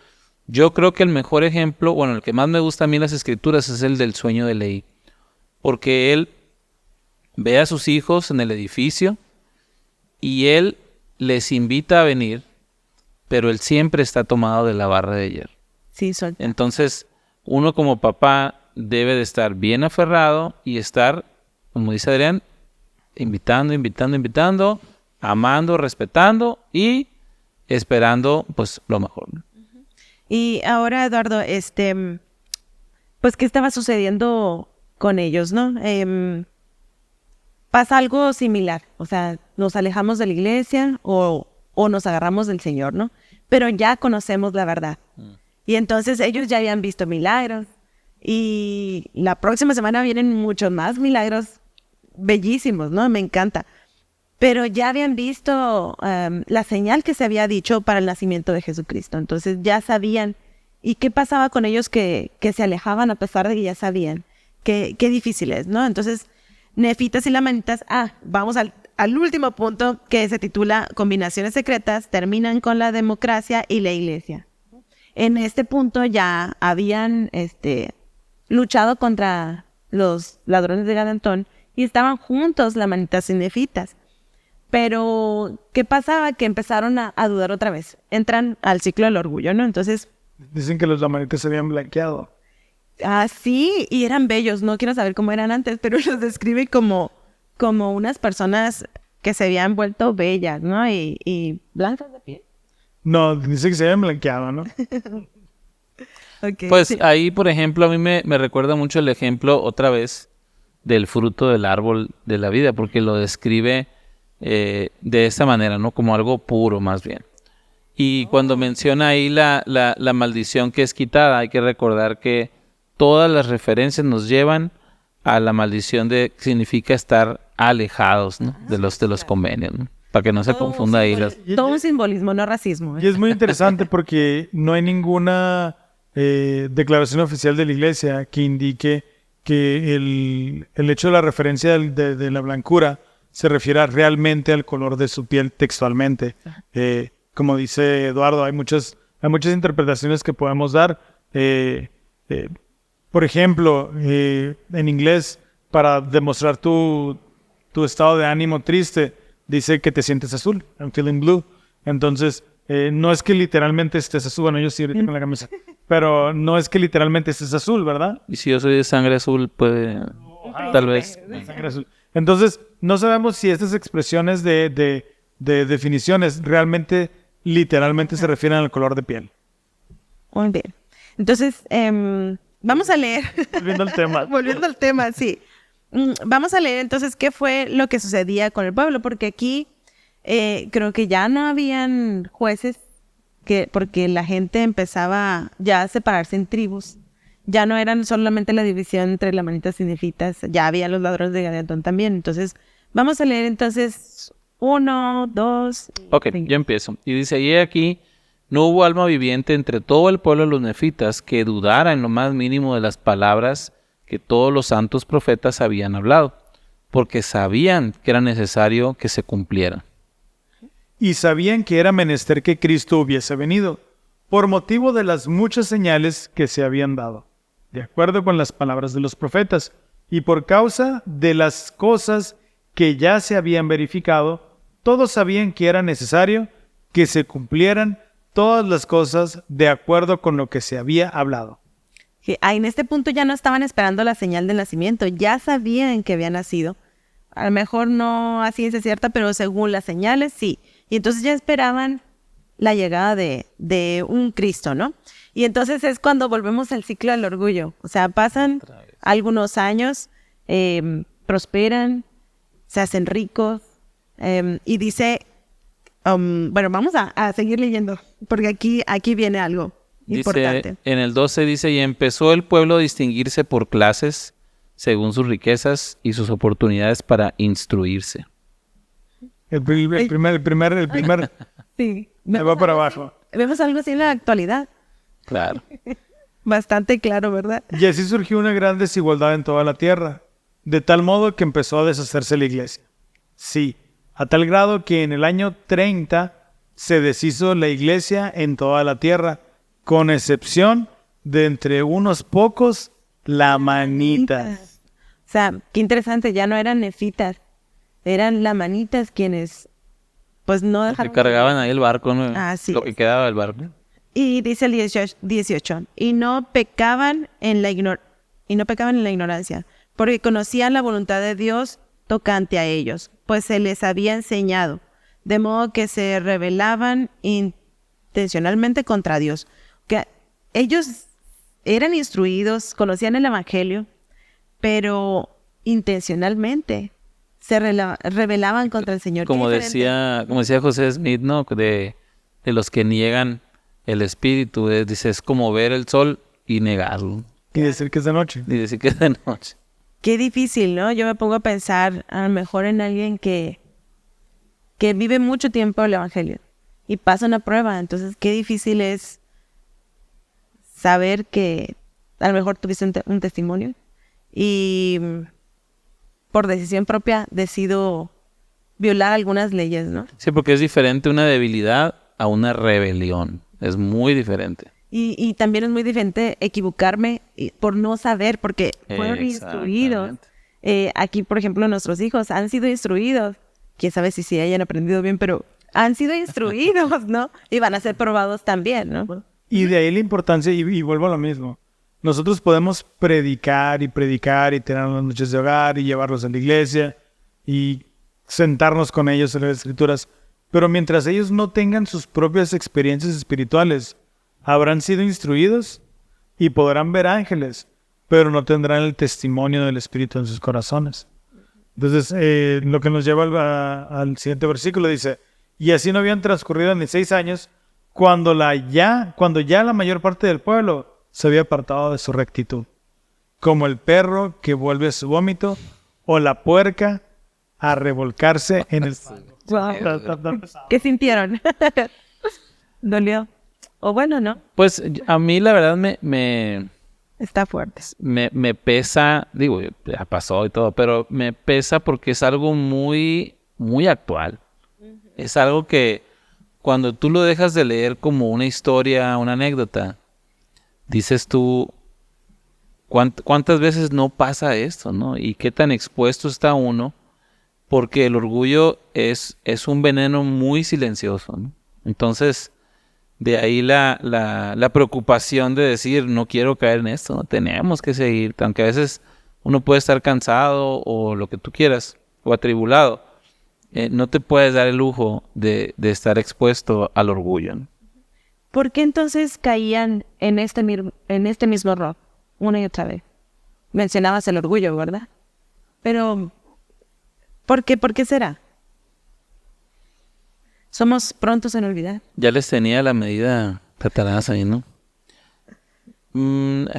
Yo creo que el mejor ejemplo, bueno, el que más me gusta a mí en las escrituras es el del sueño de Leví. Porque él ve a sus hijos en el edificio y él les invita a venir, pero él siempre está tomado de la barra de hierro. Sí, suelta. Entonces, uno como papá debe de estar bien aferrado y estar, como dice Adrián, invitando, amando, respetando y esperando pues lo mejor, ¿no? Y ahora, Eduardo, pues, ¿qué estaba sucediendo con ellos, no? Pasa algo similar, o sea, nos alejamos de la iglesia o nos agarramos del Señor, ¿no? Pero ya conocemos la verdad. Y entonces ellos ya habían visto milagros, Y la próxima semana vienen muchos más milagros bellísimos, ¿no? Me encanta. Pero ya habían visto la señal que se había dicho para el nacimiento de Jesucristo. Entonces ya sabían. ¿Y qué pasaba con ellos que se alejaban a pesar de que ya sabían? Qué difícil es, ¿no? Entonces, nefitas y lamanitas. Vamos al último punto, que se titula Combinaciones secretas, terminan con la democracia y la iglesia. En este punto ya habían luchado contra los ladrones de Gadantón y estaban juntos lamanitas y nefitas. Pero, ¿qué pasaba? Que empezaron a dudar otra vez. Entran al ciclo del orgullo, ¿no? Entonces... Dicen que los lamanitas se habían blanqueado. Sí, y eran bellos. No quiero saber cómo eran antes, pero los describe como unas personas que se habían vuelto bellas, ¿no? Y blancas de piel. No, dice que se habían blanqueado, ¿no? Okay, Pues sí. ahí, por ejemplo, a mí me recuerda mucho el ejemplo, otra vez, del fruto del árbol de la vida, porque lo describe de esta manera, ¿no? Como algo puro, más bien. Y cuando menciona ahí la maldición que es quitada, hay que recordar que todas las referencias nos llevan a la maldición significa estar alejados, ¿no? de los convenios, ¿no? Para que no se confunda ahí Todo un simbolismo, no racismo. Y es muy interesante porque no hay ninguna declaración oficial de la iglesia que indique que el hecho de la referencia de la blancura se refiera realmente al color de su piel textualmente. Como dice Eduardo, hay muchas interpretaciones que podemos dar. Por ejemplo, en inglés, para demostrar tu estado de ánimo triste, dice que te sientes azul. I'm feeling blue. Entonces, no es que literalmente estés azul. Bueno, yo sí ahorita con la camisa. Pero no es que literalmente estés azul, ¿verdad? Y si yo soy de sangre azul, puede... tal vez... Sangre azul. Entonces, no sabemos si estas expresiones de definiciones realmente, literalmente se refieren al color de piel. Muy bien. Entonces, vamos a leer. Volviendo al tema. Volviendo al tema, sí. Vamos a leer entonces qué fue lo que sucedía con el pueblo, porque aquí creo que ya no habían jueces, porque la gente empezaba ya a separarse en tribus. Ya no eran solamente la división entre lamanitas y nefitas, ya había los ladrones de Gadantón también. Entonces, vamos a leer entonces 1, 2... Ok, yo empiezo. Y dice, y aquí no hubo alma viviente entre todo el pueblo de los nefitas que dudara en lo más mínimo de las palabras que todos los santos profetas habían hablado, porque sabían que era necesario que se cumplieran. Y sabían que era menester que Cristo hubiese venido, por motivo de las muchas señales que se habían dado, de acuerdo con las palabras de los profetas, y por causa de las cosas que ya se habían verificado, todos sabían que era necesario que se cumplieran todas las cosas de acuerdo con lo que se había hablado. Que en este punto ya no estaban esperando la señal del nacimiento, ya sabían que había nacido. A lo mejor no a ciencia cierta, pero según las señales, sí. Y entonces ya esperaban la llegada de un Cristo, ¿no? Y entonces es cuando volvemos al ciclo del orgullo. O sea, pasan algunos años, prosperan, se hacen ricos, y dice, bueno, vamos a seguir leyendo, porque aquí viene algo importante. Dice, en el 12 dice, y empezó el pueblo a distinguirse por clases, según sus riquezas y sus oportunidades para instruirse. El primer Sí. me va para abajo. Vemos algo así en la actualidad. Claro. Bastante claro, ¿verdad? Y así surgió una gran desigualdad en toda la tierra, de tal modo que empezó a deshacerse la iglesia. Sí, a tal grado que en el año 30 se deshizo la iglesia en toda la tierra, con excepción de entre unos pocos lamanitas. O sea, qué interesante, ya no eran nefitas, eran lamanitas quienes, pues no Que dejaron... cargaban ahí el barco, ¿no? Así Lo es. que quedaba del barco. Y dice el 18, y no pecaban en la ignorancia, porque conocían la voluntad de Dios tocante a ellos, pues se les había enseñado, de modo que se rebelaban intencionalmente contra Dios. Que ellos eran instruidos, conocían el evangelio, pero intencionalmente se rebelaban contra el Señor. Como Qué diferente. decía José Smith, ¿no? De los que niegan el espíritu, dice, es como ver el sol y negarlo. Y decir que es de noche. y decir que es de noche. Qué difícil, ¿no? Yo me pongo a pensar a lo mejor en alguien que vive mucho tiempo el evangelio y pasa una prueba. Entonces, qué difícil es saber que a lo mejor tuviste un testimonio y por decisión propia decido violar algunas leyes, ¿no? Sí, porque es diferente una debilidad a una rebelión. Es muy diferente. Y también es muy diferente equivocarme por no saber, porque fueron instruidos. Aquí, por ejemplo, nuestros hijos han sido instruidos. Quién sabe si hayan aprendido bien, pero han sido instruidos, ¿no? Y van a ser probados también, ¿no? Y de ahí la importancia, y vuelvo a lo mismo. Nosotros podemos predicar y tener las noches de hogar y llevarlos a la iglesia y sentarnos con ellos en las escrituras. Pero mientras ellos no tengan sus propias experiencias espirituales, habrán sido instruidos y podrán ver ángeles, pero no tendrán el testimonio del Espíritu en sus corazones. Entonces, lo que nos lleva al siguiente versículo dice, y así no habían transcurrido ni 6 años cuando ya la mayor parte del pueblo se había apartado de su rectitud, como el perro que vuelve a su vómito o la puerca a revolcarse en el fango. Wow. ¿Qué sintieron? ¿Dolió? O bueno, ¿no? Pues a mí la verdad me Está fuerte. pesa, digo, ya pasó y todo, pero me pesa porque es algo muy, muy actual. Es algo que cuando tú lo dejas de leer como una historia, una anécdota, dices tú, ¿cuántas veces no pasa esto, no? Y qué tan expuesto está uno, porque el orgullo es un veneno muy silencioso, ¿no? Entonces, de ahí la preocupación de decir, no quiero caer en esto, ¿no? Tenemos que seguir, aunque a veces uno puede estar cansado o lo que tú quieras, o atribulado. No te puedes dar el lujo de estar expuesto al orgullo, ¿no? ¿Por qué entonces caían en este mismo error una y otra vez? Mencionabas el orgullo, ¿verdad? Pero, ¿por qué? ¿Por qué será? Somos prontos en olvidar. Ya les tenía la medida Satanás ahí, ¿no?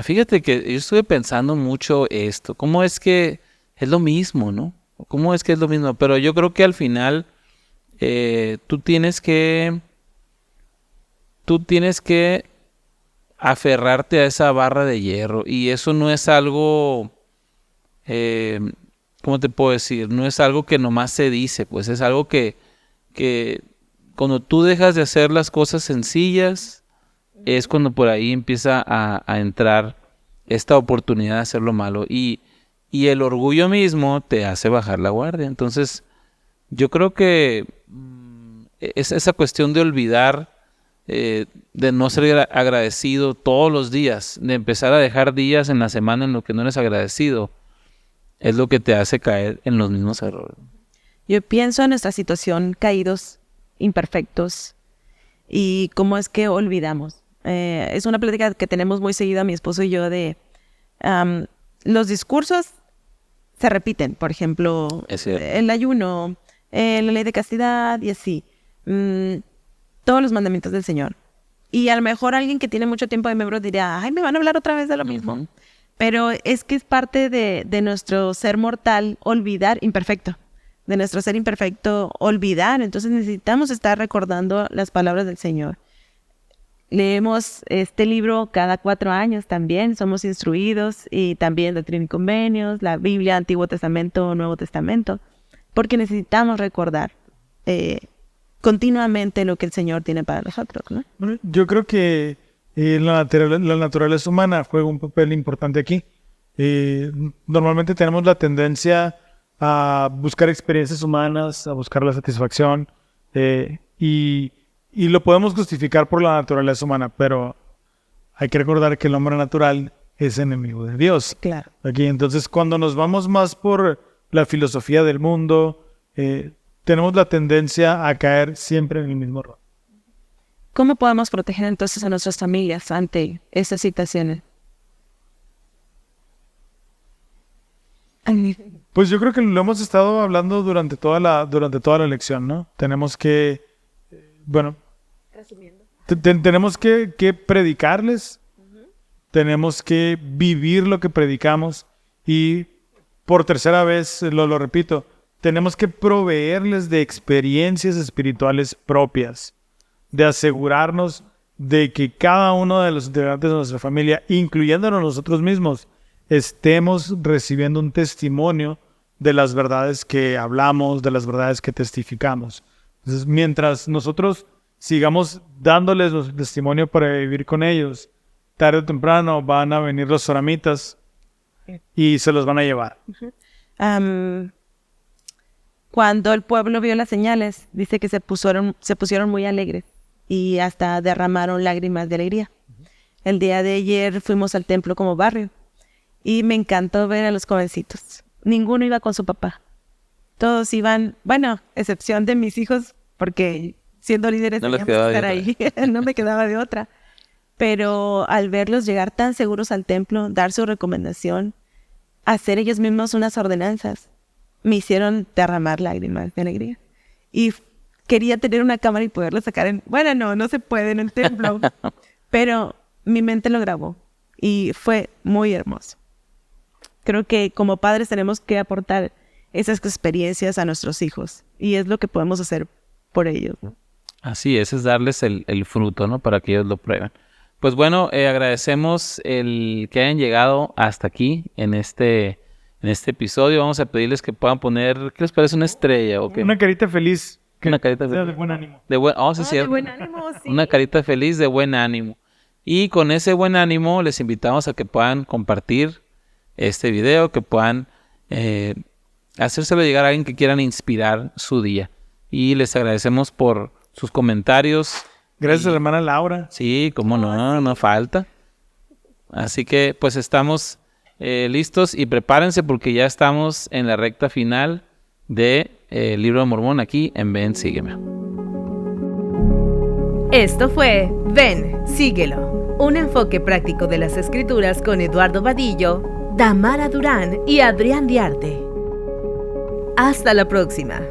Fíjate que yo estuve pensando mucho esto. ¿Cómo es que es lo mismo, no? ¿Cómo es que es lo mismo? Pero yo creo que al final tú tienes que aferrarte a esa barra de hierro. Y eso no es algo, ¿cómo te puedo decir? No es algo que nomás se dice, pues es algo que cuando tú dejas de hacer las cosas sencillas, es cuando por ahí empieza a entrar esta oportunidad de hacer lo malo. Y el orgullo mismo te hace bajar la guardia. Entonces, yo creo que es esa cuestión de olvidar, de no ser agradecido todos los días, de empezar a dejar días en la semana en lo que no eres agradecido, es lo que te hace caer en los mismos errores. Yo pienso en nuestra situación, caídos, imperfectos, y cómo es que olvidamos. Es una plática que tenemos muy seguida mi esposo y yo de los discursos se repiten, por ejemplo, el ayuno, la ley de castidad y así, todos los mandamientos del Señor. Y a lo mejor alguien que tiene mucho tiempo de miembro diría, ay, me van a hablar otra vez de lo mismo. Uh-huh. Pero es que es parte de nuestro ser mortal olvidar imperfecto, de nuestro ser imperfecto olvidar. Entonces necesitamos estar recordando las palabras del Señor. Leemos este libro cada 4 años también, somos instruidos, y también Doctrina y Convenios, la Biblia, Antiguo Testamento, Nuevo Testamento, porque necesitamos recordar continuamente lo que el Señor tiene para nosotros, ¿no? Yo creo que la naturaleza humana juega un papel importante aquí. Normalmente tenemos la tendencia a buscar experiencias humanas, a buscar la satisfacción, y lo podemos justificar por la naturaleza humana, pero hay que recordar que el hombre natural es enemigo de Dios. Claro. Aquí, entonces, cuando nos vamos más por la filosofía del mundo, tenemos la tendencia a caer siempre en el mismo error. ¿Cómo podemos proteger entonces a nuestras familias ante estas situaciones? Pues yo creo que lo hemos estado hablando durante toda la lección, ¿no? Tenemos que, tenemos que predicarles, tenemos que vivir lo que predicamos y por tercera vez, lo repito, tenemos que proveerles de experiencias espirituales propias, de asegurarnos de que cada uno de los integrantes de nuestra familia, incluyéndonos nosotros mismos, estemos recibiendo un testimonio de las verdades que hablamos, de las verdades que testificamos. Entonces, mientras nosotros sigamos dándoles nuestro testimonio para vivir con ellos, tarde o temprano van a venir los soramitas y se los van a llevar. Cuando el pueblo vio las señales, dice que se pusieron muy alegres y hasta derramaron lágrimas de alegría. El día de ayer fuimos al templo como barrio y me encantó ver a los jovencitos. Ninguno iba con su papá. Todos iban, bueno, excepción de mis hijos, porque siendo líderes teníamos que estar ahí. No me quedaba de otra. Pero al verlos llegar tan seguros al templo, dar su recomendación, hacer ellos mismos unas ordenanzas, me hicieron derramar lágrimas de alegría. Y quería tener una cámara y poderlo sacar en... Bueno, no se puede en el templo. Pero mi mente lo grabó y fue muy hermoso. Creo que como padres tenemos que aportar esas experiencias a nuestros hijos. Y es lo que podemos hacer por ellos, ¿no? Así es darles el fruto, ¿no? Para que ellos lo prueben. Pues bueno, agradecemos el que hayan llegado hasta aquí en este episodio. Vamos a pedirles que puedan poner, ¿qué les parece? ¿Una estrella o qué? Una carita feliz. Una carita feliz. De buen ánimo. Sí, cierto. De buen ánimo, sí. Una carita feliz de buen ánimo. Y con ese buen ánimo les invitamos a que puedan compartir este video, que puedan hacérselo llegar a alguien que quieran inspirar su día. Y les agradecemos por sus comentarios. Gracias a la hermana Laura. Sí, cómo no falta. Así que pues estamos listos y prepárense porque ya estamos en la recta final de Libro de Mormón aquí en Ven, Sígueme. Esto fue Ven, Síguelo, un enfoque práctico de las Escrituras con Eduardo Vadillo, Damara Durán y Adrián Diarte. Hasta la próxima.